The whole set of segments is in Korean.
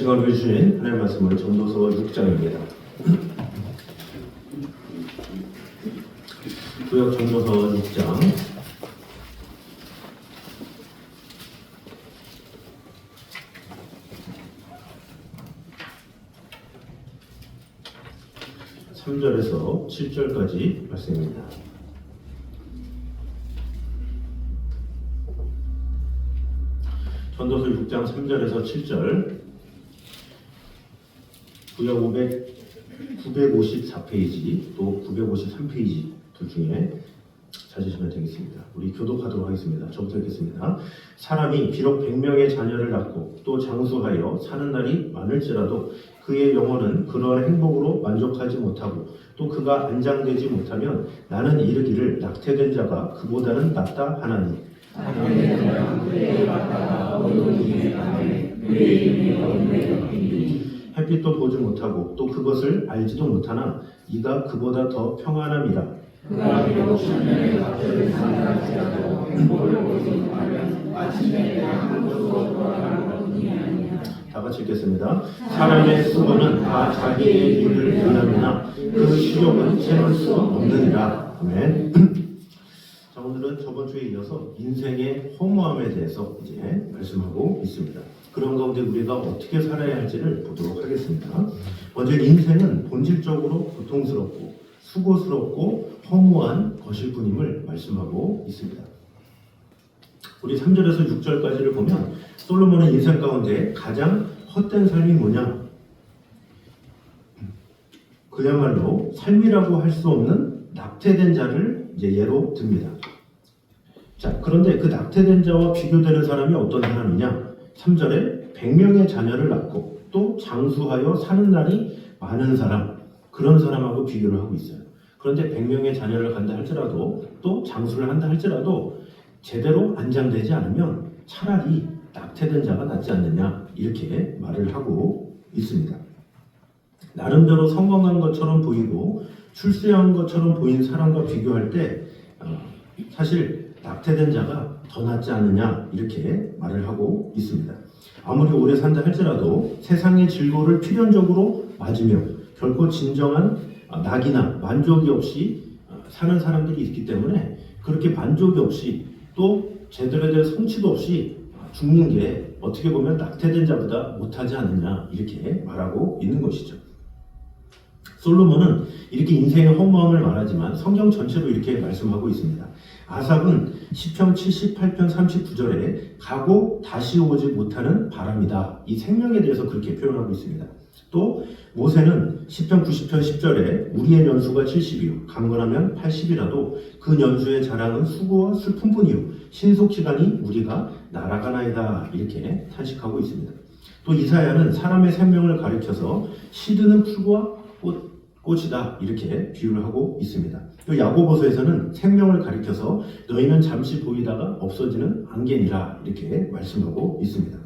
시간 주신 하나님의 말씀은 전도서 6장입니다. 구약 전도서 6장 3절에서 7절까지 말씀입니다. 전도서 6장 3절에서 7절, 구약 954페이지 또 953페이지 둘 중에 찾으시면 되겠습니다. 우리 교독하도록 하겠습니다. 저부터 읽겠습니다. 사람이 비록 100명의 자녀를 낳고 또 장수하여 사는 날이 많을지라도 그의 영혼은 그러한 행복으로 만족하지 못하고 또 그가 안장되지 못하면 나는 이르기를 낙태된 자가 그보다는 낫다 하나니 햇빛도 보지 못하고 또 그것을 알지도 못하나 이가 그보다 더 평안함이라. 그가 비록 천년의 각절을 산다 할지라도 행복을 보지 못하면 마침내 한 곳으로 돌아갈 뿐이 아니라. 다 같이 읽겠습니다. 사람의 수고는 다 자기의 일을 위함이나 그 실력은 채울 수 없느니라. 아멘. 자, 오늘은 저번 주에 이어서 인생의 허무함에 대해서 이제 말씀하고 있습니다. 그런 가운데 우리가 어떻게 살아야 할지를 보도록 하겠습니다. 먼저 인생은 본질적으로 고통스럽고 수고스럽고 허무한 것일 뿐임을 말씀하고 있습니다. 우리 3절에서 6절까지를 보면 솔로몬의 인생 가운데 가장 헛된 삶이 뭐냐? 그야말로 삶이라고 할 수 없는 낙태된 자를 이제 예로 듭니다. 자, 그런데 그 낙태된 자와 비교되는 사람이 어떤 사람이냐? 3절에 100명의 자녀를 낳고 또 장수하여 사는 날이 많은 사람, 그런 사람하고 비교를 하고 있어요. 그런데 100명의 자녀를 간다 할지라도 또 장수를 한다 할지라도 제대로 안장되지 않으면 차라리 낙태된 자가 낫지 않느냐, 이렇게 말을 하고 있습니다. 나름대로 성공한 것처럼 보이고 출세한 것처럼 보인 사람과 비교할 때 사실 낙태된 자가 더 낫지 않느냐, 이렇게 말을 하고 있습니다. 아무리 오래 산다 할지라도 세상의 질고를 필연적으로 맞으며 결코 진정한 낙이나 만족이 없이 사는 사람들이 있기 때문에 그렇게 만족이 없이 또 제대로 된 성취도 없이 죽는 게 어떻게 보면 낙태된 자보다 못하지 않느냐, 이렇게 말하고 있는 것이죠. 솔로몬은 이렇게 인생의 허무함을 말하지만 성경 전체로 이렇게 말씀하고 있습니다. 아삽은 시편 78편 39절에 가고 다시 오지 못하는 바람이다, 이 생명에 대해서 그렇게 표현하고 있습니다. 또 모세는 시편 90편 10절에 우리의 연수가 70이요 강건하면 80이라도 그 연수의 자랑은 수고와 슬픔뿐이요 신속시간이 우리가 날아가나이다, 이렇게 탄식하고 있습니다. 또 이사야는 사람의 생명을 가리켜서 시드는 풀과 꽃이다, 이렇게 비유를 하고 있습니다. 또 야고보서에서는 생명을 가리켜서 너희는 잠시 보이다가 없어지는 안개니라, 이렇게 말씀하고 있습니다.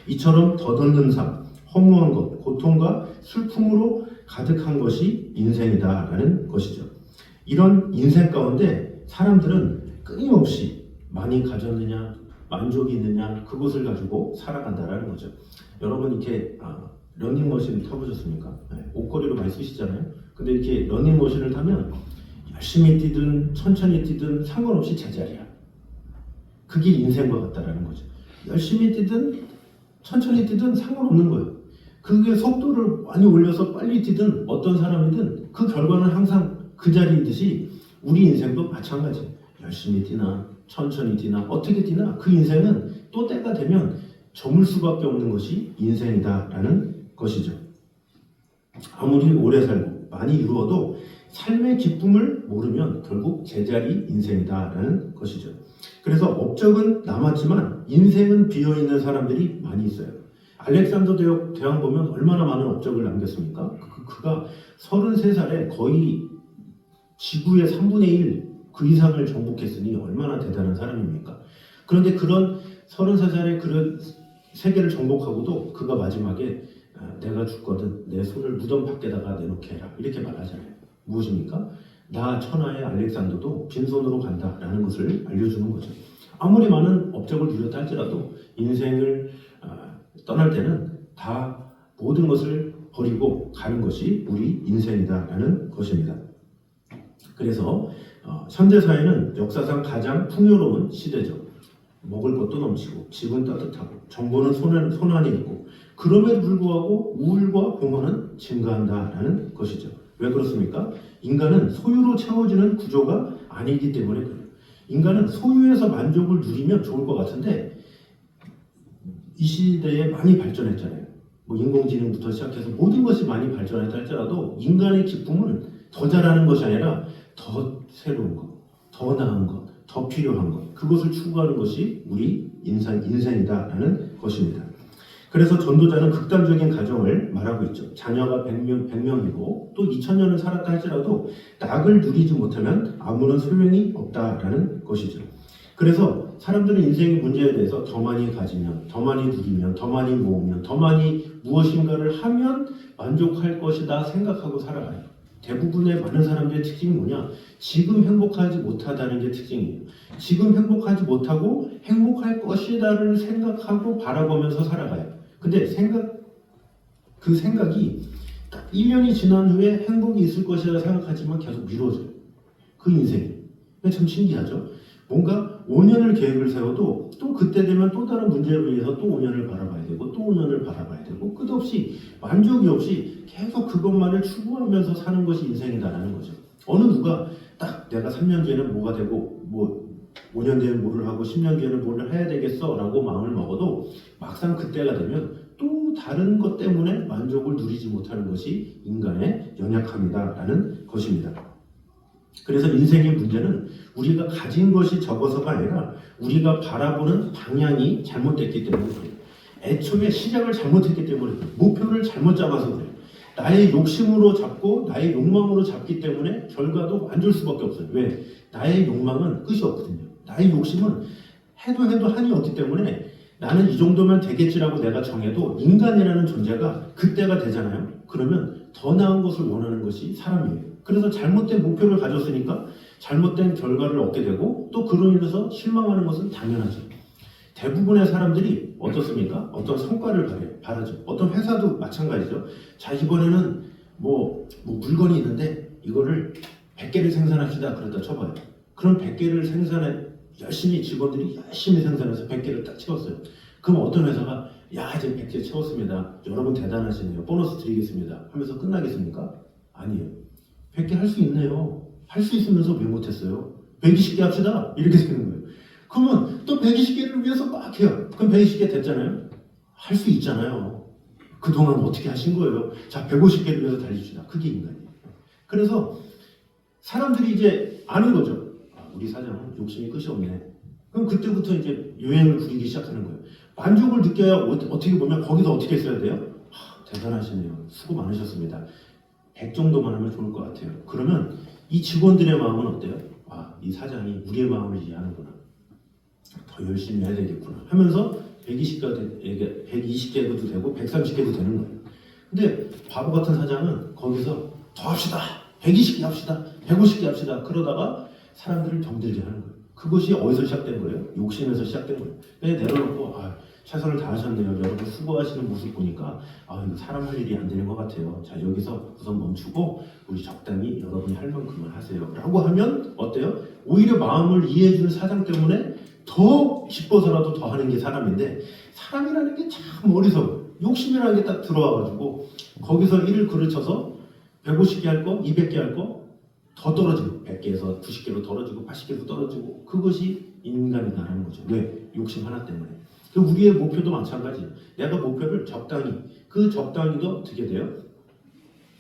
이처럼 덧없는 삶, 허무한 것, 고통과 슬픔으로 가득한 것이 인생이다라는 것이죠. 이런 인생 가운데 사람들은 끊임없이 많이 가졌느냐, 만족이 있느냐, 그것을 가지고 살아간다라는 거죠. 여러분 이렇게 러닝머신 타보셨습니까? 네, 옷걸이로 많이 쓰시잖아요. 근데 이렇게 러닝머신을 타면 열심히 뛰든 천천히 뛰든 상관없이 제자리야. 그게 인생과 같다라는 거죠. 열심히 뛰든 천천히 뛰든 상관없는 거예요. 그게 속도를 많이 올려서 빨리 뛰든 어떤 사람이든 그 결과는 항상 그 자리이듯이 우리 인생도 마찬가지예요. 열심히 뛰나 천천히 뛰나 어떻게 뛰나 그 인생은 또 때가 되면 저물 수밖에 없는 것이 인생이다라는 것이죠. 아무리 오래 살고 많이 이루어도 삶의 기쁨을 모르면 결국 제자리 인생이다라는 것이죠. 그래서 업적은 남았지만 인생은 비어있는 사람들이 많이 있어요. 알렉산더 대왕 보면 얼마나 많은 업적을 남겼습니까? 그가 33살에 거의 지구의 3분의 1 그 이상을 정복했으니 얼마나 대단한 사람입니까? 그런데 그런 33살에 그런 세계를 정복하고도 그가 마지막에 내가 죽거든 내 손을 무덤 밖에다가 내놓게 해라, 이렇게 말하잖아요. 무엇입니까? 나 천하의 알렉산더도 빈손으로 간다라는 것을 알려주는 거죠. 아무리 많은 업적을 누렸다 할지라도 인생을 떠날 때는 다 모든 것을 버리고 가는 것이 우리 인생이다라는 것입니다. 그래서 현대 사회는 역사상 가장 풍요로운 시대죠. 먹을 것도 넘치고 집은 따뜻하고 정보는 손안에 있고 그럼에도 불구하고 우울과 공허는 증가한다라는 것이죠. 왜 그렇습니까? 인간은 소유로 채워지는 구조가 아니기 때문에 그래요. 인간은 소유에서 만족을 누리면 좋을 것 같은데 이 시대에 많이 발전했잖아요. 뭐 인공지능부터 시작해서 모든 것이 많이 발전했다 할지라도 인간의 기쁨은 더 잘하는 것이 아니라 더 새로운 것, 더 나은 것, 더 필요한 것, 그것을 추구하는 것이 우리 인생이다라는 것입니다. 그래서 전도자는 극단적인 가정을 말하고 있죠. 자녀가 100명이고 또 2000년을 살았다 할지라도 낙을 누리지 못하면 아무런 소용이 없다라는 것이죠. 그래서 사람들은 인생의 문제에 대해서 더 많이 가지면, 더 많이 누리면, 더 많이 모으면, 더 많이 무엇인가를 하면 만족할 것이다 생각하고 살아가요. 대부분의 많은 사람들의 특징이 뭐냐? 지금 행복하지 못하다는 게 특징이에요. 지금 행복하지 못하고 행복할 것이다를 생각하고 바라보면서 살아가요. 근데 그 생각이 딱 1년이 지난 후에 행복이 있을 것이라 생각하지만 계속 미뤄져요. 그 인생이. 참 신기하죠? 뭔가 5년을 계획을 세워도 또 그때 되면 또 다른 문제로 인해서 또 5년을 바라봐야 되고 또 5년을 바라봐야 되고 끝없이 만족이 없이 계속 그것만을 추구하면서 사는 것이 인생이다라는 거죠. 어느 누가 딱 내가 3년 뒤에는 뭐가 되고 뭐 5년 뒤에는 뭐를 하고 10년 뒤에는 뭐를 해야 되겠어 라고 마음을 먹어도 막상 그때가 되면 또 다른 것 때문에 만족을 누리지 못하는 것이 인간의 연약함이다라는 것입니다. 그래서 인생의 문제는 우리가 가진 것이 적어서가 아니라 우리가 바라보는 방향이 잘못됐기 때문에 그래요. 애초에 시작을 잘못했기 때문에 그래요. 목표를 잘못 잡아서 그래요. 나의 욕심으로 잡고 나의 욕망으로 잡기 때문에 결과도 안 줄 수밖에 없어요. 왜? 나의 욕망은 끝이 없거든요. 나의 욕심은 해도 한이 없기 때문에 나는 이 정도면 되겠지라고 내가 정해도 인간이라는 존재가 그때가 되잖아요. 그러면 더 나은 것을 원하는 것이 사람이에요. 그래서 잘못된 목표를 가졌으니까 잘못된 결과를 얻게 되고 또 그로 인해서 실망하는 것은 당연하죠. 대부분의 사람들이 어떻습니까? 어떤 성과를 바라죠. 어떤 회사도 마찬가지죠. 자, 이번에는 뭐 물건이 있는데 이거를 100개를 생산합시다. 그러다 쳐봐요. 그럼 100개를 열심히 직원들이 열심히 생산해서 100개를 딱 채웠어요. 그럼 어떤 회사가 야 이제 100개 채웠습니다. 여러분 대단하시네요. 보너스 드리겠습니다. 하면서 끝나겠습니까? 아니에요. 100개 할 수 있네요. 할 수 있으면서 왜 못했어요? 120개 합시다. 이렇게 되는 거예요. 그러면 또 120개를 위해서 막 해요. 그럼 120개 됐잖아요. 할 수 있잖아요. 그동안 어떻게 하신 거예요? 자, 150개를 위해서 달립시다. 그게 인간이에요. 그래서 사람들이 이제 아는 거죠. 우리 사장은 욕심이 끝이 없네. 그럼 그때부터 이제 요행을 부리기 시작하는 거예요. 만족을 느껴야 어떻게 보면 거기서 어떻게 써야 돼요? 대단하시네요. 수고 많으셨습니다. 100 정도만 하면 좋을 것 같아요. 그러면 이 직원들의 마음은 어때요? 이 사장이 우리의 마음을 이해하는구나. 더 열심히 해야 되겠구나 하면서 120개도 되고 130개도 되는 거예요. 근데 바보 같은 사장은 거기서 더 합시다. 120개 합시다. 150개 합시다. 그러다가 사람들을 병들게 하는 거예요. 그것이 어디서 시작된 거예요? 욕심에서 시작된 거예요. 그냥 내려놓고 최선을 다하셨네요. 여러분 수고하시는 모습 보니까 이거 사람 할 일이 안 되는 것 같아요. 자, 여기서 우선 멈추고 우리 적당히 여러분이 할 만큼은 하세요. 라고 하면 어때요? 오히려 마음을 이해해주는 사장 때문에 더 기뻐서라도 더 하는 게 사람인데 사람이라는 게 참 어리석어요. 욕심이라는 게 딱 들어와가지고 거기서 일을 그르쳐서 150개 할 거, 200개 할 거 더 떨어지고 100개에서 90개로 떨어지고 80개로 떨어지고 그것이 인간이다라는 거죠. 왜? 욕심 하나 때문에. 우리의 목표도 마찬가지예요. 내가 목표를 적당히, 그 적당히도 어떻게 돼요?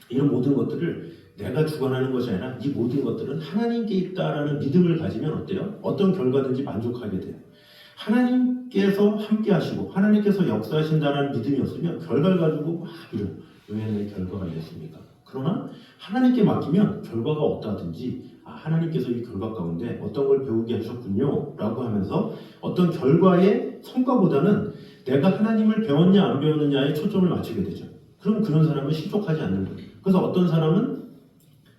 이런 모든 것들을 내가 주관하는 것이 아니라 이 모든 것들은 하나님께 있다라는 믿음을 가지면 어때요? 어떤 결과든지 만족하게 돼요. 하나님께서 함께 하시고 하나님께서 역사하신다는 믿음이 없으면 결과를 가지고 막 이런 왜 결과가 이랬습니까? 그러나 하나님께 맡기면 결과가 어떠하든지 하나님께서 이 결과 가운데 어떤 걸 배우게 하셨군요 라고 하면서 어떤 결과의 성과보다는 내가 하나님을 배웠냐 안 배웠느냐에 초점을 맞추게 되죠. 그럼 그런 사람은 실족하지 않는 거예요. 그래서 어떤 사람은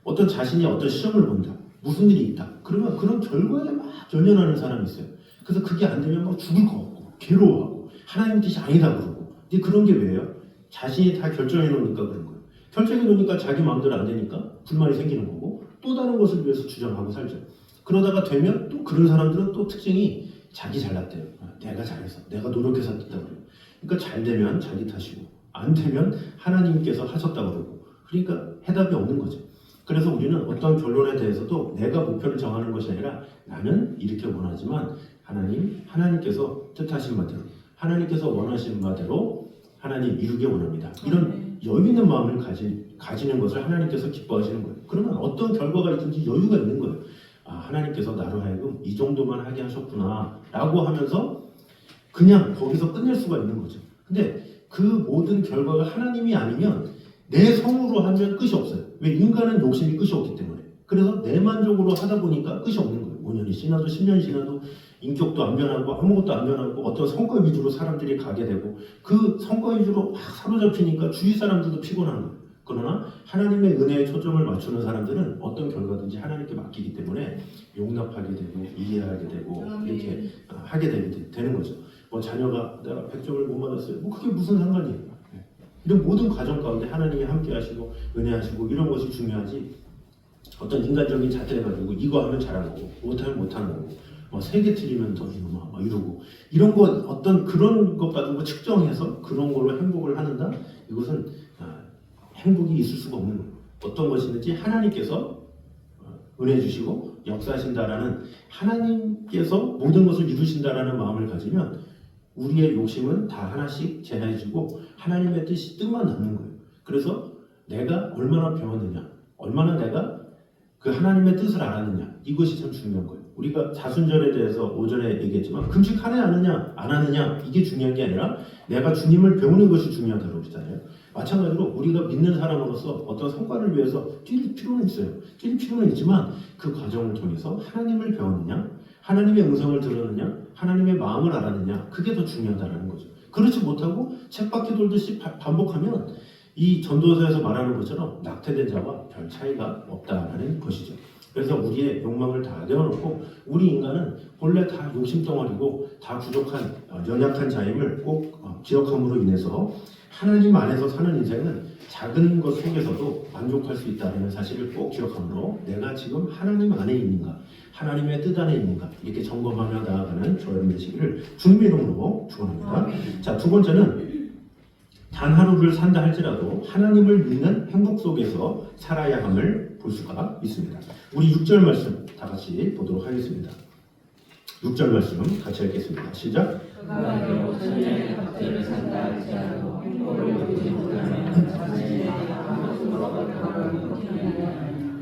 어떤 자신이 어떤 시험을 본다. 무슨 일이 있다. 그러면 그런 결과에 막 연연하는 사람이 있어요. 그래서 그게 안 되면 막 죽을 것 같고 괴로워하고 하나님 뜻이 아니다 그러고. 근데 그런 게 왜예요? 자신이 다 결정해 놓으니까 그런 거예요. 결정해 놓으니까 자기 마음대로 안 되니까 불만이 생기는 거고 또 다른 것을 위해서 주장하고 살죠. 그러다가 되면 또 그런 사람들은 또 특징이 자기 잘났대요. 내가 잘해서, 내가 노력해서 됐다고 그래요. 그러니까 잘 되면 자기 탓이고 안 되면 하나님께서 하셨다고 그러고 그러니까 해답이 없는 거죠. 그래서 우리는 어떤 결론에 대해서도 내가 목표를 정하는 것이 아니라 나는 이렇게 원하지만 하나님께서 뜻하신 바대로 하나님께서 원하신 바대로 하나님 이루길 원합니다. 이런 여유 있는 마음을 가지는 것을 하나님께서 기뻐하시는 거예요. 그러면 어떤 결과가 있든지 여유가 있는 거예요. 하나님께서 나로 하여금 이 정도만 하게 하셨구나 라고 하면서 그냥 거기서 끝낼 수가 있는 거죠. 근데 그 모든 결과가 하나님이 아니면 내 성으로 하면 끝이 없어요. 왜? 인간은 욕심이 끝이 없기 때문에. 그래서 내 만족으로 하다 보니까 끝이 없는 거예요. 5년이 지나도 10년이 지나도 인격도 안 변하고 아무것도 안 변하고 어떤 성과 위주로 사람들이 가게 되고 그 성과 위주로 막 사로잡히니까 주위 사람들도 피곤한 거예요. 그러나 하나님의 은혜에 초점을 맞추는 사람들은 어떤 결과든지 하나님께 맡기기 때문에 용납하게 되고 이해하게 되고 이렇게 하게 되는 거죠. 뭐 자녀가 내가 100점을 못 받았어요. 뭐 그게 무슨 상관이에요. 이런 모든 과정 가운데 하나님이 함께 하시고 은혜하시고 이런 것이 중요하지 어떤 인간적인 잣대 가지고 이거 하면 잘하는 거고 못하면 못하는 거고 뭐 3개 틀리면 더 이놈아 막 이러고 이런 거 어떤 그런 것 가지고 측정해서 그런 걸로 행복을 하는다? 이것은 행복이 있을 수가 없는 거예요. 어떤 것이든지 하나님께서 은혜 주시고 역사하신다라는 하나님께서 모든 것을 이루신다라는 마음을 가지면 우리의 욕심은 다 하나씩 제한해지고 하나님의 뜻만 남는 거예요. 그래서 내가 얼마나 배웠느냐, 얼마나 내가 그 하나님의 뜻을 알았느냐, 이것이 참 중요한 거예요. 우리가 자순절에 대해서 오전에 얘기했지만 금식하느냐 안 하느냐 이게 중요한 게 아니라 내가 주님을 배우는 것이 중요하다고 그러잖아요. 마찬가지로 우리가 믿는 사람으로서 어떤 성과를 위해서 뛸 필요는 있어요. 뛸 필요는 있지만 그 과정을 통해서 하나님을 배웠느냐, 하나님의 음성을 들었느냐, 하나님의 마음을 알았느냐, 그게 더 중요하다는 거죠. 그렇지 못하고 쳇바퀴 돌듯이 반복하면 이 전도서에서 말하는 것처럼 낙태된 자와 별 차이가 없다라는 것이죠. 그래서 우리의 욕망을 다 내어놓고 우리 인간은 본래 다 욕심덩어리고 다 부족한 연약한 자임을 꼭 기억함으로 인해서 하나님 안에서 사는 인생은 작은 것 속에서도 만족할 수 있다는 사실을 꼭 기억함으로 내가 지금 하나님 안에 있는가 하나님의 뜻 안에 있는가 이렇게 점검하며 나아가는 저와 여러분 되시기를 주님의 이름으로 축원합니다. 자, 두 번째는 단 하루를 산다 할지라도 하나님을 믿는 행복 속에서 살아야 함을 볼 수가 있습니다. 우리 6절 말씀 다 같이 보도록 하겠습니다. 6절 말씀 같이 읽겠습니다. 시작.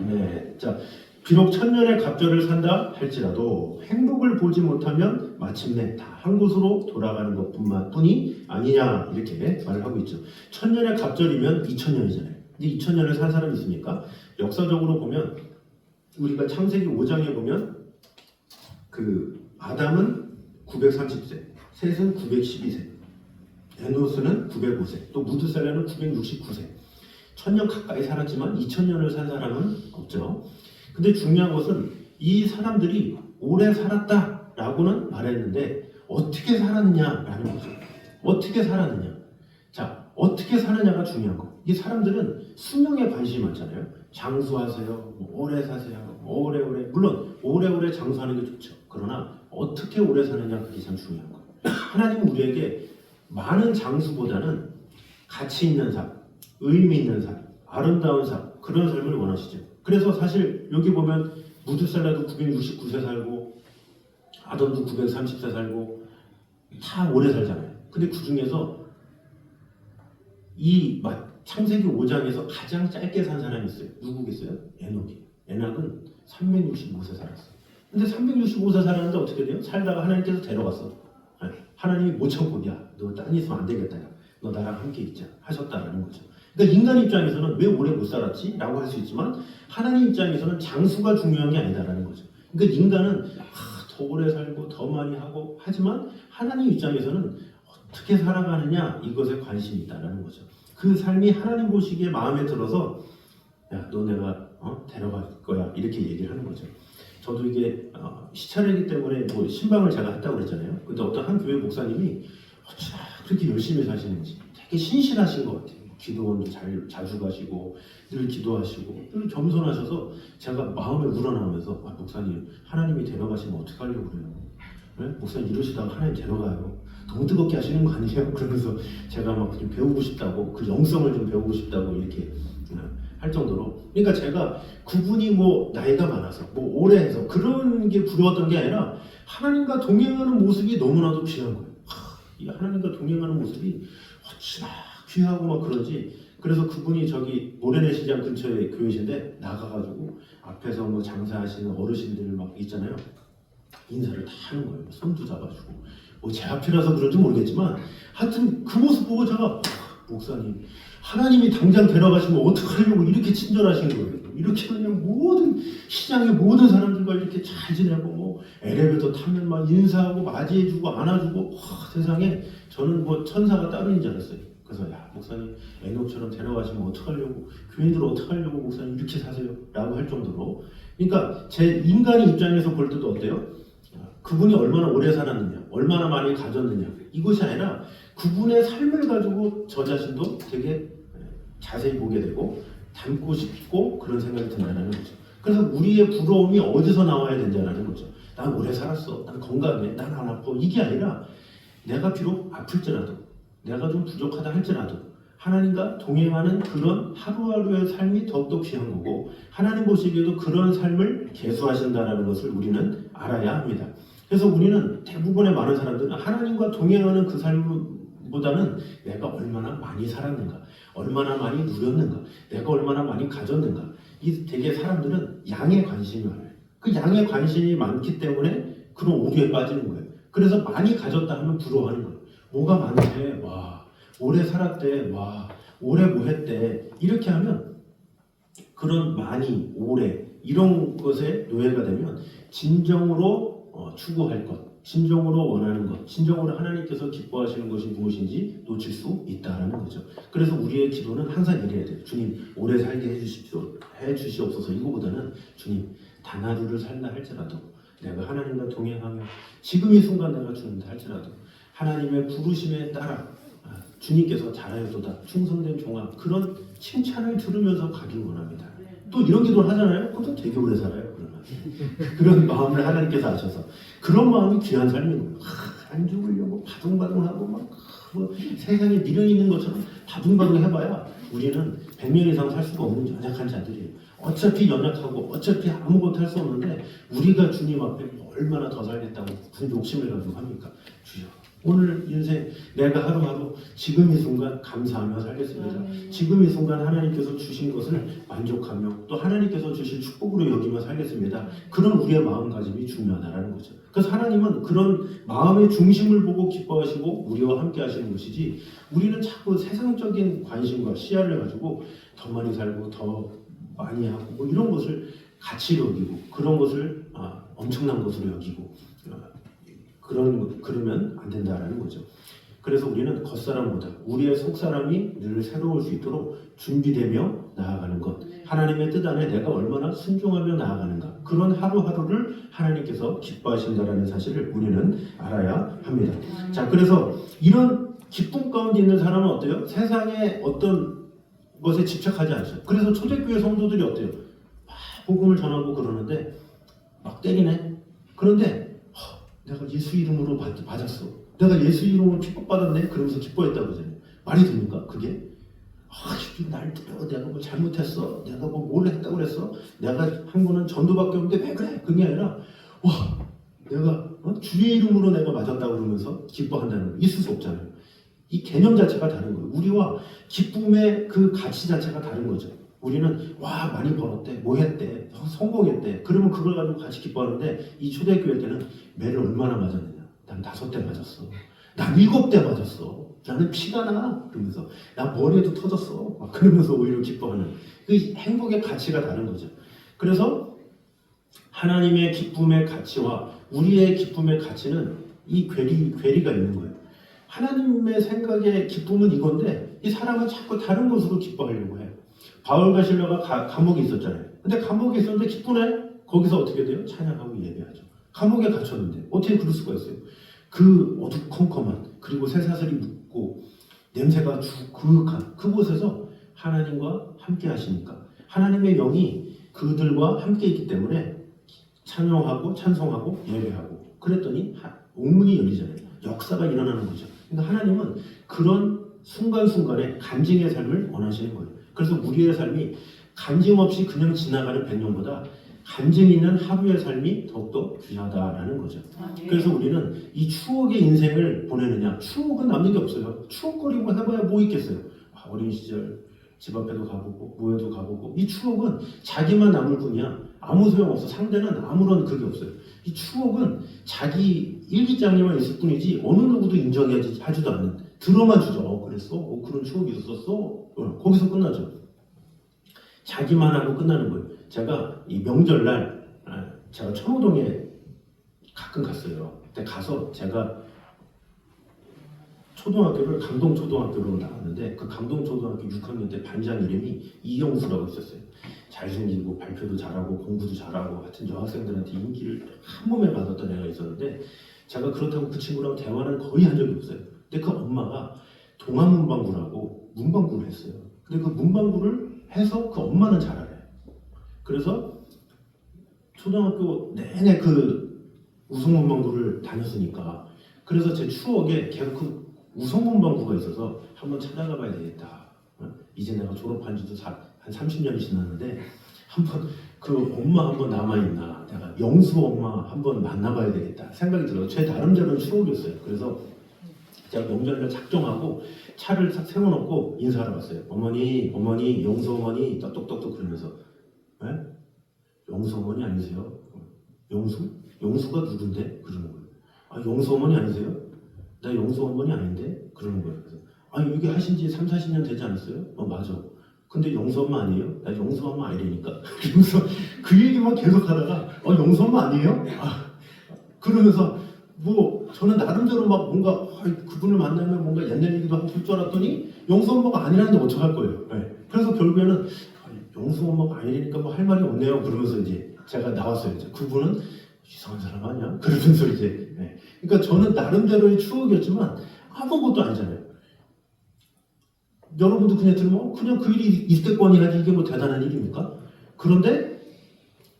네, 자, 비록 천년의 갑절을 산다 할지라도 행복을 보지 못하면 마침내 다 한 곳으로 돌아가는 것뿐이 아니냐 이렇게 말을 하고 있죠. 천년의 갑절이면 2000년이잖아요. 근데 2000년을 산 사람이 있습니까? 역사적으로 보면 우리가 창세기 5장에 보면 그 아담은 930세, 셋은 912세, 에노스는 905세, 또 무드셀라는 969세. 1000년 가까이 살았지만 2000년을 산 사람은 없죠. 근데 중요한 것은 이 사람들이 오래 살았다라고는 말했는데 어떻게 살았느냐라는 거죠. 어떻게 살았느냐. 자, 어떻게 사느냐가 중요한 거. 이 사람들은 수명에 관심이 많잖아요. 장수하세요. 뭐 오래 사세요. 오래오래. 물론 오래오래 장수하는 게 좋죠. 그러나 어떻게 오래 사느냐 그게 참 중요한 거예요. 하나님은 우리에게 많은 장수보다는 가치 있는 삶, 의미 있는 삶, 아름다운 삶, 그런 삶을 원하시죠. 그래서 사실 여기 보면 무드셀라도 969세 살고 아담도 930세 살고 다 오래 살잖아요. 근데 그 중에서 이 창세기 5장에서 가장 짧게 산 사람이 있어요. 누구겠어요? 에녹이. 에녹은 365세 살았어요. 근데 365세 살았는데 어떻게 돼요? 살다가 하나님께서 데려갔어. 하나님이 못 참고 야, 너 딴 있으면 안 되겠다. 야. 너 나랑 함께 있자 하셨다라는 거죠. 그러니까 인간 입장에서는 왜 오래 못 살았지? 라고 할 수 있지만 하나님 입장에서는 장수가 중요한 게 아니다라는 거죠. 그러니까 인간은 더 오래 살고 더 많이 하고 하지만 하나님 입장에서는 어떻게 살아가느냐 이것에 관심이 있다라는 거죠. 그 삶이 하나님 보시기에 마음에 들어서 야, 너 내가 데려갈 거야 이렇게 얘기를 하는 거죠. 저도 이게 시차례이기 때문에 뭐 신방을 제가 했다고 그랬잖아요. 근데 어떤 한 교회 목사님이 어찌나 그렇게 열심히 사시는지 되게 신실하신 것 같아요. 기도원도 자주 가시고 늘 기도하시고 늘 겸손하셔서 제가 마음에 우러나오면서 목사님 하나님이 데려가시면 어떡하려고 그래요? 네? 목사님 이러시다가 하나님 데려가요. 너무 뜨겁게 하시는 거 아니에요? 그러면서 제가 막 좀 배우고 싶다고 그 영성을 좀 배우고 싶다고 이렇게 할 정도로 그러니까 제가 그분이 뭐 나이가 많아서 뭐 오래 해서 그런 게 부러웠던 게 아니라 하나님과 동행하는 모습이 너무나도 귀한 거예요. 이 하나님과 동행하는 모습이 어찌나 귀하고 막 그러지. 그래서 그분이 저기 모래내 시장 근처에 교회신데 나가가지고 앞에서 뭐 장사하시는 어르신들 막 있잖아요. 인사를 다 하는 거예요. 손도 잡아주고 뭐 제 앞이라서 그런지 모르겠지만 하여튼 그 모습 보고 제가 목사님 하나님이 당장 데려가시면 어떡하려고 이렇게 친절하신 거예요. 이렇게 그냥 모든 시장의 모든 사람들과 이렇게 잘 지내고 뭐 엘리베이터 타면 막 인사하고 맞이해주고 안아주고 세상에 저는 뭐 천사가 따르는 줄 알았어요. 그래서 야 목사님 에녹처럼 데려가시면 어떡하려고 교인들 어떡하려고 목사님 이렇게 사세요? 라고 할 정도로 그러니까 제 인간의 입장에서 볼 때도 어때요? 그분이 얼마나 오래 살았느냐 얼마나 많이 가졌느냐 이것이 아니라 그분의 삶을 가지고 저 자신도 되게 자세히 보게 되고 닮고 싶고 그런 생각이 든다는 거죠. 그래서 우리의 부러움이 어디서 나와야 된다는 거죠. 난 오래 살았어. 난 건강해. 난 안 아파. 이게 아니라 내가 비록 아플지라도 내가 좀 부족하다 할지라도 하나님과 동행하는 그런 하루하루의 삶이 더욱더 귀한 거고 하나님 보시기에도 그런 삶을 계수하신다는 것을 우리는 알아야 합니다. 그래서 우리는 대부분의 많은 사람들은 하나님과 동행하는 그 삶보다는 내가 얼마나 많이 살았는가 얼마나 많이 누렸는가 내가 얼마나 많이 가졌는가 이 되게 사람들은 양에 관심이 많아요. 그 양에 관심이 많기 때문에 그런 오류에 빠지는 거예요. 그래서 많이 가졌다 하면 부러워하는 거예요. 뭐가 많대 와 오래 살았대 와 오래 뭐 했대 이렇게 하면 그런 많이 오래 이런 것에 노예가 되면 진정으로 추구할 것 진정으로 원하는 것 진정으로 하나님께서 기뻐하시는 것이 무엇인지 놓칠 수 있다는 거죠. 그래서 우리의 기도는 항상 이래야 돼요. 주님 오래 살게 해주시옵소서. 이거보다는 주님 단 하루를 살다 할지라도 내가 하나님과 동행하며 지금 이 순간 내가 죽는다 할지라도 하나님의 부르심에 따라 주님께서 잘하였도다 충성된 종아 그런 칭찬을 들으면서 가길 원합니다. 또 이런 기도를 하잖아요. 그것도 되게 오래 살아요. 그러면 그런 마음을 하나님께서 하셔서 그런 마음이 귀한 삶인 거예요. 안 죽으려고 바둥바둥하고 뭐 세상에 미련 있는 것처럼 바둥바둥 해봐야 우리는 100년 이상 살 수가 없는 연약한 자들이에요. 어차피 연약하고 어차피 아무것도 할 수 없는데 우리가 주님 앞에 얼마나 더 살겠다고 무슨 욕심을 가지고 합니까? 주여 오늘 인생 내가 하루하루 지금 이 순간 감사하며 살겠습니다. 지금 이 순간 하나님께서 주신 것을 만족하며 또 하나님께서 주신 축복으로 여기며 살겠습니다. 그런 우리의 마음가짐이 중요하다는 거죠. 그래서 하나님은 그런 마음의 중심을 보고 기뻐하시고 우리와 함께 하시는 것이지 우리는 자꾸 세상적인 관심과 시야를 가지고 더 많이 살고 더 많이 하고 뭐 이런 것을 가치로 여기고 그런 것을 엄청난 것으로 여기고 그러면 안 된다라는 거죠. 그래서 우리는 겉사람보다 우리의 속사람이 늘 새로울 수 있도록 준비되며 나아가는 것 하나님의 뜻 안에 내가 얼마나 순종하며 나아가는가 그런 하루하루를 하나님께서 기뻐하신다라는 사실을 우리는 알아야 합니다. 자 그래서 이런 기쁨 가운데 있는 사람은 어때요? 세상의 어떤 것에 집착하지 않죠. 그래서 초대교회 성도들이 어때요? 막 복음을 전하고 그러는데 막 때리네. 그런데 내가 예수 이름으로 맞았어. 내가 예수 이름으로 핍박받았네. 그러면서 기뻐했다고 그러잖아요. 말이 됩니까? 그게? 날 때려. 내가 뭐 잘못했어. 내가 뭐 뭘 했다고 그랬어. 내가 한 거는 전도밖에 없는데 왜 그래? 그게 아니라 내가 주의 이름으로 내가 맞았다고 그러면서 기뻐한다는 거 있을 수 없잖아요. 이 개념 자체가 다른 거예요. 우리와 기쁨의 그 가치 자체가 다른 거죠. 우리는 많이 벌었대, 뭐 했대, 성공했대. 그러면 그걸 가지고 같이 기뻐하는데 이 초대교회 때는 매를 얼마나 맞았느냐. 난 5대 맞았어. 난 7대 맞았어. 나는 피가 나. 그러면서 나 머리에도 터졌어. 막 그러면서 오히려 기뻐하는 그 행복의 가치가 다른 거죠. 그래서 하나님의 기쁨의 가치와 우리의 기쁨의 가치는 이 괴리가 있는 거예요. 하나님의 생각의 기쁨은 이건데 이 사람은 자꾸 다른 것으로 기뻐하려고 해요. 바울과 실라가 감옥에 있었잖아요. 근데 감옥에 있었는데 기쁘네? 거기서 어떻게 돼요? 찬양하고 예배하죠. 감옥에 갇혔는데 어떻게 그럴 수가 있어요? 그 어두컴컴한 그리고 쇠사슬이 묶고 냄새가 그곳에서 하나님과 함께 하시니까 하나님의 영이 그들과 함께 있기 때문에 찬양하고 찬송하고 예배하고 그랬더니 옥문이 열리잖아요. 역사가 일어나는 거죠. 그러니까 하나님은 그런 순간순간에 간증의 삶을 원하시는 거예요. 그래서 우리의 삶이 간증 없이 그냥 지나가는 100년보다 간증 있는 하루의 삶이 더욱더 귀하다라는 거죠. 그래서 우리는 이 추억의 인생을 보내느냐, 추억은 남는 게 없어요. 추억거리고 해봐야 뭐 있겠어요. 어린 시절 집 앞에도 가보고 모여도 가보고 이 추억은 자기만 남을 뿐이야. 아무 소용없어. 상대는 아무런 그게 없어요. 이 추억은 자기 일기장에만 있을 뿐이지 어느 누구도 인정하지도 않는, 들어만 주죠. 그랬어? 그런 추억이 있었어? 거기서 끝나죠. 자기만 하고 끝나는 거예요. 제가 이 명절날 제가 청호동에 가끔 갔어요. 그때 가서 제가 초등학교를 강동초등학교로 나왔는데 그 강동초등학교 6학년 때 반장 이름이 이영수라고 있었어요. 잘생기고 발표도 잘하고 공부도 잘하고 하여튼 여학생들한테 인기를 한 몸에 받았던 애가 있었는데 제가 그렇다고 그 친구랑 대화를 거의 한 적이 없어요. 근데 그 엄마가 동아문방구라고 문방구를 했어요. 근데 그 문방구를 해서 그 엄마는 잘 알아요. 그래서 초등학교 내내 그 우성문방구를 다녔으니까 그래서 제 추억에 계속 그 우성문방구가 있어서 한번 찾아가 봐야 되겠다. 이제 내가 졸업한 지도 한 30년이 지났는데 한번 그 엄마 한번 남아있나, 내가 영수 엄마 한번 만나봐야 되겠다 생각이 들어서 제 나름대로는 추억이었어요. 그래서 제가 명절날 작정하고 차를 딱 세워놓고 인사하러 갔어요. 어머니, 영수 어머니 똑똑똑 그러면서 에? 영수 어머니 아니세요? 영수? 영수가 누군데? 그러는 거예요. 영수 어머니 아니세요? 나 영수 어머니 아닌데? 그러는 거예요. 그래서 여기 하신 지 3, 40년 되지 않았어요? 맞아. 근데 영수 엄마 아니에요? 나 영수 엄마 아니라니까? 그러면서 그 얘기만 계속 하다가 영수 엄마 아니에요? 그러면서 뭐 저는 나름대로 막 뭔가 그분을 만나면 뭔가 옛날 얘기도 하고 그럴 줄 알았더니 영수 엄마가 아니라는데 어떡할 거예요. 네. 그래서 결국에는 영수 엄마가 아니니까 뭐 할 말이 없네요. 그러면서 이제 제가 나왔어요. 이제 그분은 이상한 사람 아니야? 그러면서 이제 네. 그러니까 저는 나름대로의 추억이었지만 아무것도 아니잖아요. 여러분도 그냥 들으면 그냥 그 일이 있겠거니 하지 이게 뭐 대단한 일입니까? 그런데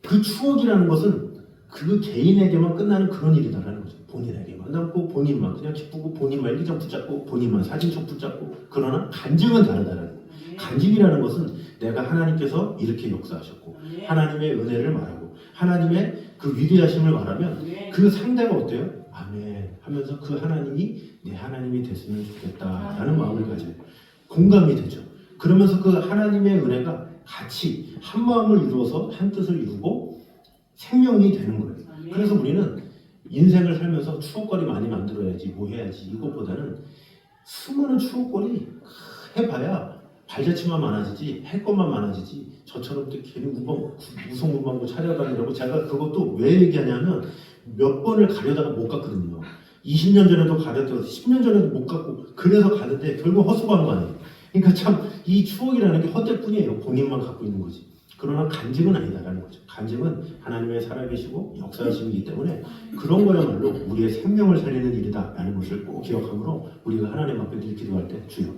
그 추억이라는 것은 그 개인에게만 끝나는 그런 일이다라는 거죠. 본인에게만 남고 본인만 그냥 기쁘고 본인만 일기장 붙잡고 본인만 사진첩 붙잡고, 그러나 간증은 다르다라는 거예요. 간증이라는 것은 내가 하나님께서 이렇게 역사하셨고 하나님의 은혜를 말하고 하나님의 그 위대하심을 말하면 그 상대가 어때요? 아멘 하면서 그 하나님이 내 하나님이 됐으면 좋겠다라는 마음을 가져요. 공감이 되죠. 그러면서 그 하나님의 은혜가 같이 한 마음을 이루어서 한 뜻을 이루고 생명이 되는 거예요. 그래서 우리는 인생을 살면서 추억거리 많이 만들어야지 뭐 해야지 이것보다는 수많은 추억거리 해봐야 발자취만 많아지지 할 것만 많아지지. 저처럼 또 괜히 우성문방구 차려다니라고 제가 그것도 왜 얘기하냐면 몇 번을 가려다가 못 갔거든요. 20년 전에도 가려다가 10년 전에도 못 갔고 그래서 가는데 결국 헛수고한 거 아니에요. 그러니까 참 이 추억이라는 게 헛될 뿐이에요. 본인만 갖고 있는 거지. 그러나 간증은 아니다라는 거죠. 간증은 하나님의 살아계시고 역사하심이기 때문에 그런 거야말로 우리의 생명을 살리는 일이다라는 것을 꼭 기억하므로 우리가 하나님 앞에 늘 기도할 때 주여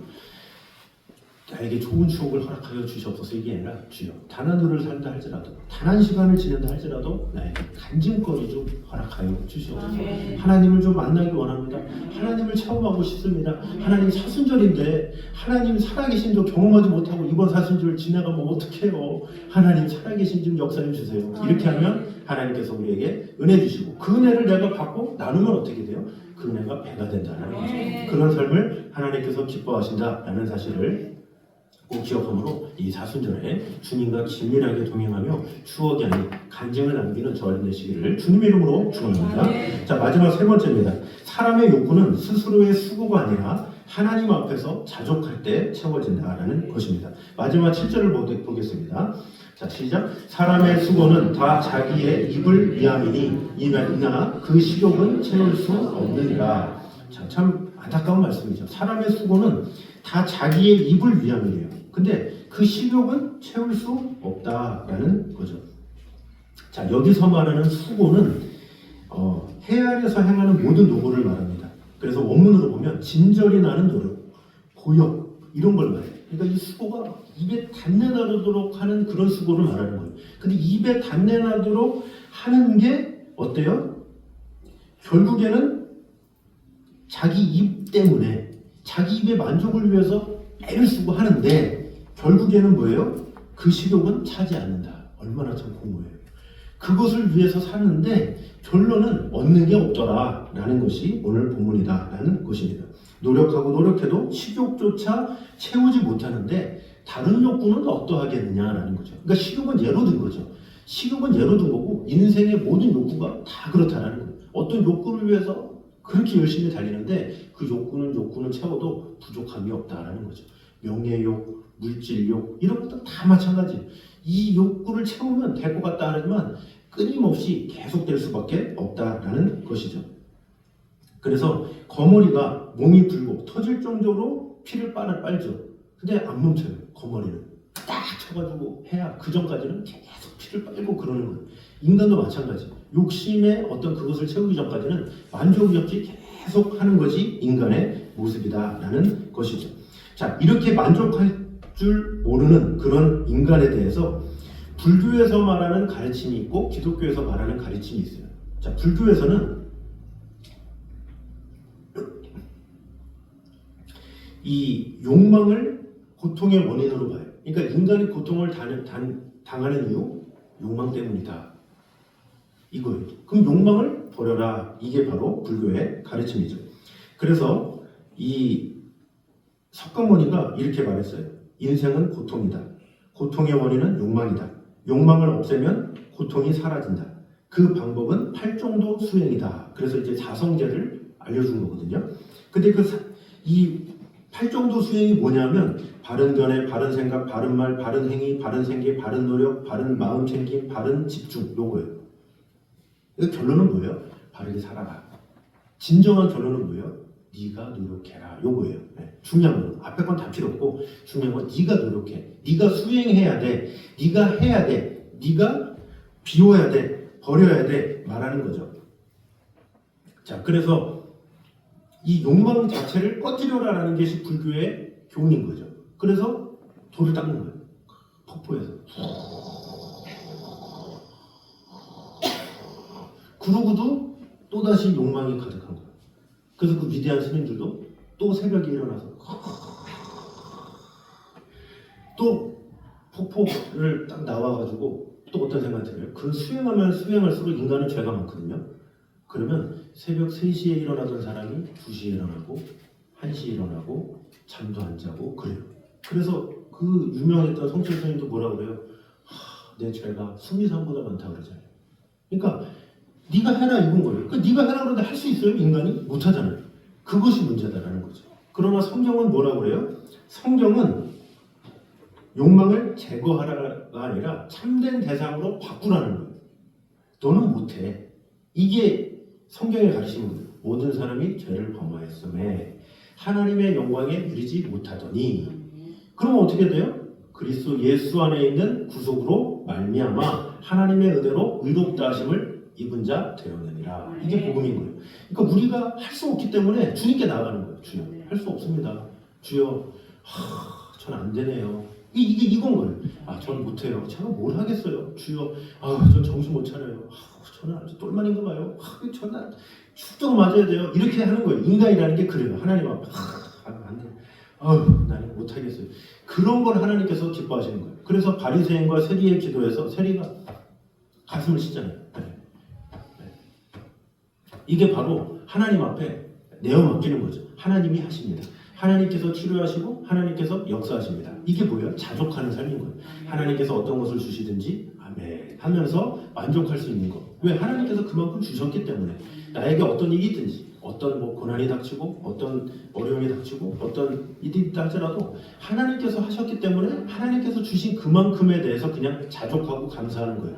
나에게 좋은 추억을 허락하여 주시옵소서 이게 아니라 주여 단 하루를 산다 할지라도 단 한 시간을 지낸다 할지라도 나에게 간증거리 좀 허락하여 주시옵소서. 하나님을 좀 만나기 원합니다. 하나님을 체험하고 싶습니다. 하나님 사순절인데 하나님 살아계신 좀 경험하지 못하고 이번 사순절 지나가면 어떡해요. 하나님 살아계신 좀 역사해 주세요. 이렇게 하면 하나님께서 우리에게 은혜 주시고 그 은혜를 내가 받고 나누면 어떻게 돼요? 그 은혜가 배가 된다는 거죠. 그런 삶을 하나님께서 기뻐하신다라는 사실을 꼭 기억함으로 이 사순절에 주님과 긴밀하게 동행하며 추억이 아닌 간증을 남기는 저와 되시기를 주님 이름으로 축원합니다. 자, 마지막 세 번째입니다. 사람의 욕구는 스스로의 수고가 아니라 하나님 앞에서 자족할 때 채워진다라는 것입니다. 마지막 7절을 보겠습니다. 자, 시작. 사람의 수고는 다 자기의 입을 위함이니 이나 그 식욕은 채울 수 없느니라. 자, 참 안타까운 말씀이죠. 사람의 수고는 다 자기의 입을 위함이래요. 근데 그 식욕은 채울 수 없다라는 거죠. 자, 여기서 말하는 수고는 해 아래서 행하는 모든 노고를 말합니다. 그래서 원문으로 보면 진절이 나는 노력, 고역 이런 걸 말해요. 그러니까 이 수고가 입에 단내 나도록 하는 그런 수고를 말하는 거예요. 근데 입에 단내 나도록 하는 게 어때요? 결국에는 자기 입 때문에 자기 입의 만족을 위해서 애를 쓰고 하는데 결국에는 뭐예요? 그 식욕은 차지 않는다. 얼마나 참 공허해요. 그것을 위해서 사는데 결론은 얻는 게 없더라 라는 것이 오늘 본문이다 라는 것입니다. 노력하고 노력해도 식욕조차 채우지 못하는데 다른 욕구는 어떠하겠느냐라는 거죠. 그러니까 식욕은 예로 든 거죠. 식욕은 예로 든 거고 인생의 모든 욕구가 다 그렇다라는 거예요. 어떤 욕구를 위해서 그렇게 열심히 달리는데 그 욕구는 채워도 부족함이 없다라는 거죠. 명예욕, 물질욕 이런 것도 다 마찬가지예요. 이 욕구를 채우면 될 것 같다 하지만 끊임없이 계속될 수밖에 없다라는 것이죠. 그래서 거머리가 몸이 불고 터질 정도로 피를 빨죠. 근데 안 멈춰요. 거머리는 딱 쳐가지고 해야 그 전까지는 계속 피를 빨고 그러는 거예요. 인간도 마찬가지. 욕심의 어떤 그것을 채우기 전까지는 만족이 없이 계속 하는 것이 인간의 모습이다라는 것이죠. 자, 이렇게 만족할 줄 모르는 그런 인간에 대해서 불교에서 말하는 가르침이 있고 기독교에서 말하는 가르침이 있어요. 자, 불교에서는 이 욕망을 고통의 원인으로 봐요. 그러니까 인간이 고통을 당하는 이유 욕망 때문이다. 이거예요. 그럼 욕망을 버려라. 이게 바로 불교의 가르침이죠. 그래서 이 석가모니가 이렇게 말했어요. 인생은 고통이다. 고통의 원인은 욕망이다. 욕망을 없애면 고통이 사라진다. 그 방법은 팔종도 수행이다. 그래서 이제 자성제를 알려준 거거든요. 근데 이 팔종도 수행이 뭐냐면 바른 견해, 바른 생각, 바른 말, 바른 행위, 바른 생계, 바른 노력, 바른 마음 챙김, 바른 집중 요거예요. 결론은 뭐예요? 바르게 살아라. 진정한 결론은 뭐예요? 네가 노력해라. 요거예요. 네. 중요한 건 앞에 건 다 필요 없고 중요한 건 네가 노력해. 네가 수행해야 돼. 네가 해야 돼. 네가 비워야 돼. 버려야 돼. 말하는 거죠. 자, 그래서 이 욕망 자체를 꺼지려라라는 것이 불교의 교훈인 거죠. 그래서 돌을 닦는 거예요. 폭포에서. 그러고도 또다시 욕망이 가득한 거예요. 그래서 그 위대한 스님들도 또 새벽에 일어나서 또 폭포를 딱 나와가지고 또 어떤 생각이 들어요? 그 수행하면 수행할수록 인간은 죄가 많거든요. 그러면 새벽 3시에 일어나던 사람이 2시에 일어나고 1시에 일어나고 잠도 안 자고 그래요. 그래서 그 유명했던 성철 스님도 뭐라고 그래요? 내 죄가 수미산보다 많다 그러잖아요. 그러니까 네가 해라 이건 거예요. 그러니까 네가 해라 그러는데 할 수 있어요? 인간이? 못하잖아요. 그것이 문제다라는 거죠. 그러나 성경은 뭐라고 그래요? 성경은 욕망을 제거하라가 아니라 참된 대상으로 바꾸라는 거예요. 너는 못해. 이게 성경의 가르침입니다. 모든 사람이 죄를 범하였음에 하나님의 영광에 이르지 못하더니 그럼 어떻게 돼요? 그리스도 예수 안에 있는 구속으로 말미암아 하나님의 은혜로 의롭다 하심을 입은 자 되었느니라. 이게 복음인 거예요. 그러니까 우리가 할 수 없기 때문에 주님께 나가는 거예요. 주여, 할 수 없습니다. 주여, 전 안 되네요. 이건 거예요. 전 못해요. 제가 뭘 하겠어요. 주여, 전 정신 못 차려요. 저는 아주 똘만인가 봐요. 저는 축도가 맞아야 돼요. 이렇게 하는 거예요. 인간이라는 게 그래요. 하나님 앞에 안 돼. 나는 못 하겠어요. 그런 걸 하나님께서 기뻐하시는 거예요. 그래서 바리새인과 세리의 기도에서 세리가 가슴을 씻잖아요. 이게 바로 하나님 앞에 내어 맡기는 거죠. 하나님이 하십니다. 하나님께서 치료하시고 하나님께서 역사하십니다. 이게 뭐예요? 자족하는 삶인 거예요. 하나님께서 어떤 것을 주시든지 아멘 하면서 만족할 수 있는 거. 왜? 하나님께서 그만큼 주셨기 때문에. 나에게 어떤 일이 있든지 어떤 고난이 닥치고 어떤 어려움이 닥치고 어떤 일이 있다 할지라도 하나님께서 하셨기 때문에 하나님께서 주신 그만큼에 대해서 그냥 자족하고 감사하는 거예요.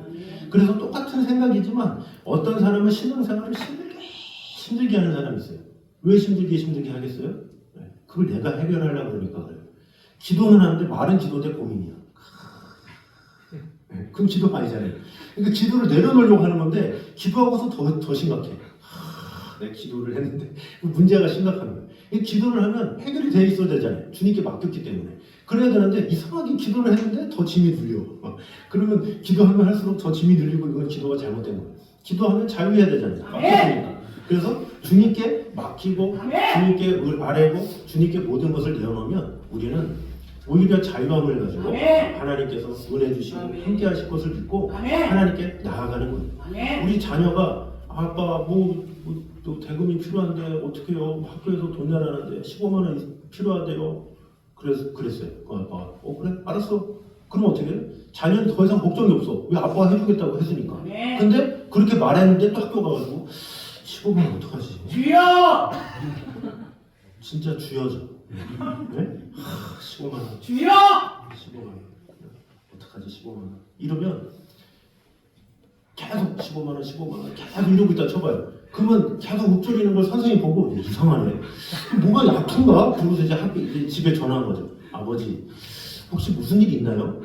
그래서 똑같은 생각이지만 어떤 사람은 신앙생활을 힘들게 하는 사람이 있어요. 왜 힘들게 하겠어요? 그걸 내가 해결하려고 그러니까 그래요. 기도는 하는데 말은 기도인데 고민이야. 그럼 기도가 아니잖아요. 그러니까 기도를 내려놓으려고 하는 건데 기도하고서 더 심각해. 내가 기도를 했는데 문제가 심각한 거예요. 이 기도를 하면 해결이 돼 있어야 되잖아요. 주님께 맡겼기 때문에. 그래야 되는데 이상하게 기도를 했는데 더 짐이 눌려. 그러면 기도하면 할수록 더 짐이 눌리고 이건 기도가 잘못된 거예요. 기도하면 자유해야 되잖아요. 맡겼으니까. 그래서 주님께 맡기고 주님께 아뢰고 주님께 모든 것을 내어놓으면 우리는 오히려 자유함을 가지고 하나님께서 은혜 주시고 함께 하실 것을 믿고 하나님께 나아가는 거예요. 우리 자녀가 아빠 또 대금이 필요한데 어떻게 해요? 학교에서 돈 내라는데 15만 원 필요하대요. 그랬어요. 그 아빠가 그래? 알았어. 그럼 어떻게 해? 자녀는 더 이상 걱정이 없어. 왜 아빠가 해주겠다고 했으니까. 근데 그렇게 말했는데 또 학교 가가지고 15만 원 어떡하지? 주여! 진짜 주여져. 네? 15만 원. 주여! 15만 원. 어떡하지 15만 원. 이러면 계속 15만 원, 15만 원 계속 이러고 있다 쳐봐요. 그러면 계속 읊조리는 걸 선생님이 보고 이상하네. 뭐가 아픈가? 그러고서 이제 집에 전화한 거죠. 아버지 혹시 무슨 일 있나요?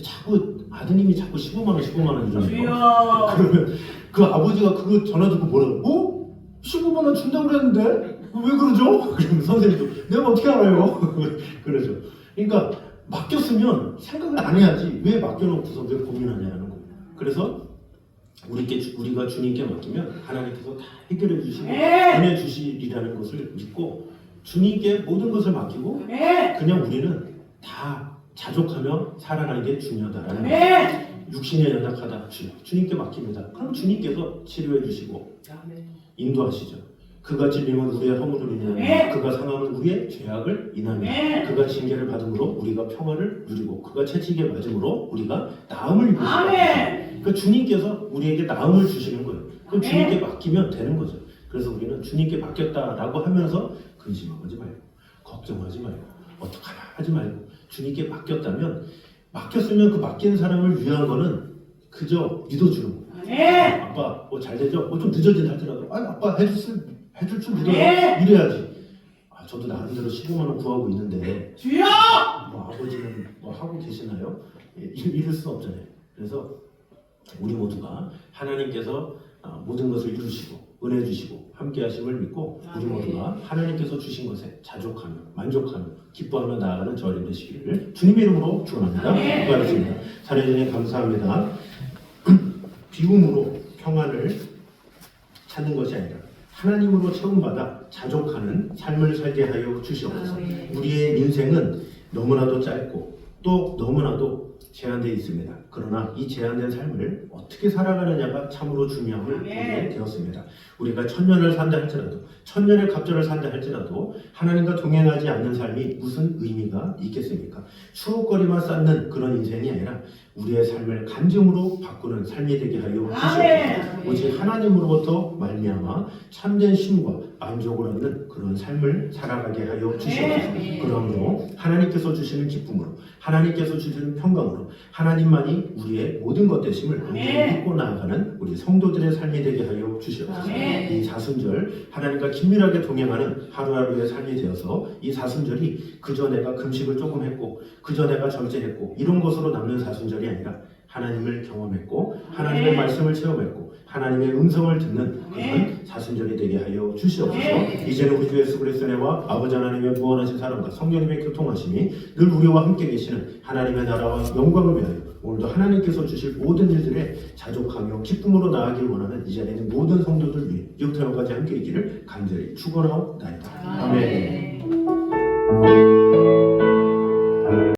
자꾸 아드님이 자꾸 15만 원, 15만 원 이러는 거. 그러면 그 아버지가 그거 전화 듣고 뭐라고? 15만 원 준다고 그랬는데 왜 그러죠? 그러면 선생님도 내가 어떻게 알아요? 그러죠. 그러니까 맡겼으면 생각을 안 해야지 왜 맡겨놓고서 왜 고민하냐는 거예요. 그래서 우리가 주님께 맡기면 하나님께서 다 해결해 주시고 은혜 주시리라는 것을 믿고 주님께 모든 것을 맡기고 그냥 우리는 다 자족하며 살아가는 게 중요하다라는 거예요. 육신에 연약하다 주님께 맡깁니다. 그럼 주님께서 치료해 주시고 인도하시죠. 그가 찔림은 우리의 허물을 인하며 그가 상함은 우리의 죄악을 인하며 그가 징계를 받음으로 우리가 평화를 누리고 그가 채찍에 맞음으로 우리가 나음을 입으시고 그러니까 주님께서 우리에게 나음을 주시는 거예요. 그럼 주님께 맡기면 되는 거죠. 그래서 우리는 주님께 맡겼다라고 하면서 근심하지 말고 걱정하지 말고 어떡하나 하지 말고 주님께 맡겼으면 그 맡긴 사람을 위한 거는 그저 믿어주는 거예요. 아빠 잘 되죠? 좀 늦어진 할지라도 아빠 해줄 줄 믿어요. 이래야지. 저도 나름대로 15만 원 구하고 있는데 주여! 아버지는 하고 계시나요? 이럴 수 없잖아요. 그래서 우리 모두가 하나님께서 모든 것을 이루시고 은혜 주시고 함께 하심을 믿고 우리 모두가 하나님께서 주신 것에 자족하며 만족하며 기뻐하며 나아가는 저희 되시기를 주님의 이름으로 축원합니다. 기도하겠습니다. 사례전에 감사합니다. 비움으로 평안을 찾는 것이 아니라 하나님으로 채움받아 자족하는 삶을 살게 하여 주시옵소서. 우리의 인생은 너무나도 짧고 또 너무나도 제한되어 있습니다. 그러나 이 제한된 삶을 어떻게 살아가느냐가 참으로 중요함을 보게 되었습니다. 우리가 천년을 산다 할지라도 천년의 갑절을 산다 할지라도 하나님과 동행하지 않는 삶이 무슨 의미가 있겠습니까? 추억거리만 쌓는 그런 인생이 아니라 우리의 삶을 간증으로 바꾸는 삶이 되게 하여 주시옵소서. 오직 하나님으로부터 말미암아 참된 쉼과 만족을 얻는 그런 삶을 살아가게 하여 주시옵소서. 그러므로 하나님께서 주시는 기쁨으로 하나님께서 주시는 평강으로 하나님만이 우리의 모든 것 되심을 온전히 믿고 나아가는 우리 성도들의 삶이 되게 하여 주시옵소서. 이 사순절 하나님과 긴밀하게 동행하는 하루하루의 삶이 되어서 이 사순절이 그저 내가 금식을 조금 했고 그저 내가 절제했고 이런 것으로 남는 사순절이 아니라 하나님을 경험했고 하나님의 말씀을 체험했고 하나님의 음성을 듣는 그런 사순절이 되게 하여 주시옵소서. 이제는 우리 주 예수 그리스도의 은혜와 아버지 하나님의 무한하신 사랑과 성령님의 교통하심이 늘 우리와 함께 계시는 하나님의 나라와 영광을 위하여 오늘도 하나님께서 주실 모든 일들에 자족하며 기쁨으로 나아가길 원하는 이 자리에 있는 모든 성도들 위해 육태원까지 함께 있기를 간절히 축원하옵나이다. 아멘.